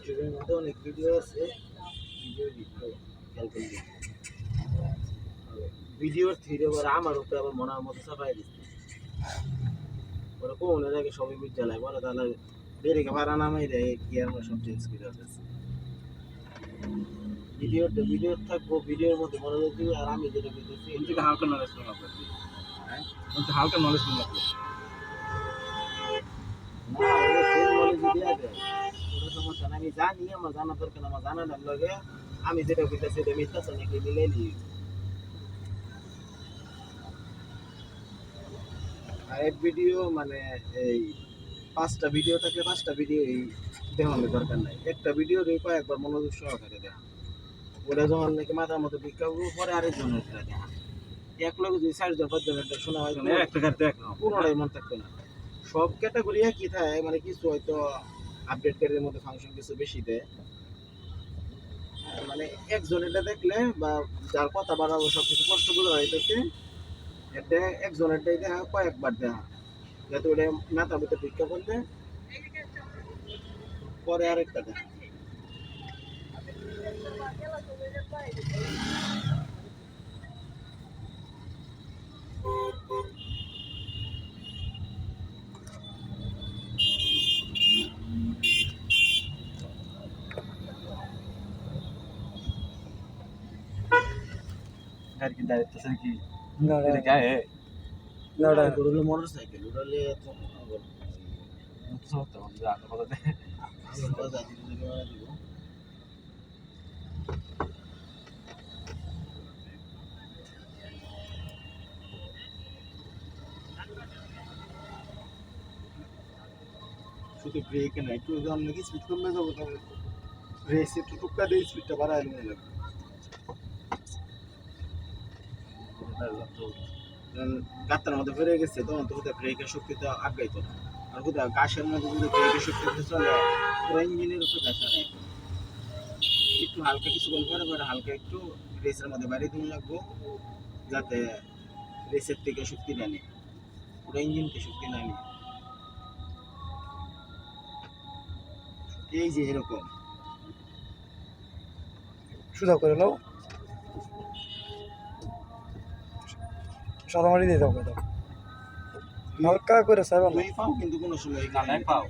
ইউটিউবের মধ্যে অনেক ভিডিও আছে, ভিডিও খেয়াল করলে ভিডিওর থ্রিডে পরে আমার উপরে আবার মনের মতো চাপাই দিচ্ছে। পরে কোন আগে সবই বুঝতে লাই পরে তাহলে বেরিয়ে ভাড়া নামাই দেয় কি আমরা সব চেঞ্জ করে আসতেছি। ভিডিও থাকবো, ভিডিওর মধ্যে মনোযোগ দিবে আর আমি যেটা বুঝতেছি কোন থেকে হালকা নলেজ পেলাম আপনার? হ্যাঁ, কোন থেকে হালকা নলেজ পেলাম আপনার? না ওরা ফুল নলেজ দিয়ে দেয়, কোনো সমস্যা না। আমি জানি, আমার জানা দরকার না, আমার জানার লাগে আমি যেটা বুঝতেছি এটা মিথ্যা নাকি মিলে নিই। আর এক ভিডিও মানে এই 5টা ভিডিও থাকলে 5টা ভিডিও এই দেখানোর দরকার নাই, একটা ভিডিও রেখে একবার মনোযোগ সহকারে দেখা। ওটা যখন নাকি মাথার মতো ভিক্ষা পরে আরেকজন ওটা দেখা। এক লোক যদি 4জন 5জন একটা শোনা হয় একটা কার দেখ পুরোটাই মন থাকতো না। সব ক্যাটাগরি একই থাকে, মানে কিছু হয়তো আপডেট ক্যারিয়ার মধ্যে ফাংশন কিছু বেশি দেয়। মানে একজন এটা দেখলে বা যার কথা বাড়াবো সবকিছু কষ্ট বোঝা হইতেছে, এটা একজনেরটাই দেখা কয়েকবার দেখা, যাতে ওটা মাথার ভিতরে ভিক্ষা করলে পরে আরেকটা দেখা। घर की दायित्व सर की गाड़ा ये क्या है? गाड़ा ওগুলো মোটরসাইকেল ওগুলো তো तो समझता हूँ मुझे आपको पता है। আমরা জাতি দিব। শুধু ব্রেক না, একটু যখন নাকি স্পিড কমে যাবো তবে রেস একটু টুকা দিয়ে স্পিডটা বাড়ায় নিয়ে লাগবে। গাত্তার মধ্যে ফিরে গেছে তখন তো ওদের ব্রেকের শক্তিটা আগাইতো না। আর কোথাও গাছের মধ্যে যদি ব্রেকের শক্তিতে চলে পুরো ইঞ্জিনের উপর প্রেশার রাখবে। একটু হালকা কিছুক্ষণ পরে পরে হালকা একটু রেসের মধ্যে বাড়িয়ে দিন লাগবো, যাতে রেসের থেকে শক্তি না নিয়ে পুরো ইঞ্জিনকে শক্তি না নিয়ে। এই যে এরকম সোজা করে নাও, সাদা মারি দিয়ে দাও, হালকা করে স্যার দুই পাও কিন্তু কোনো সময় না, এক পাও।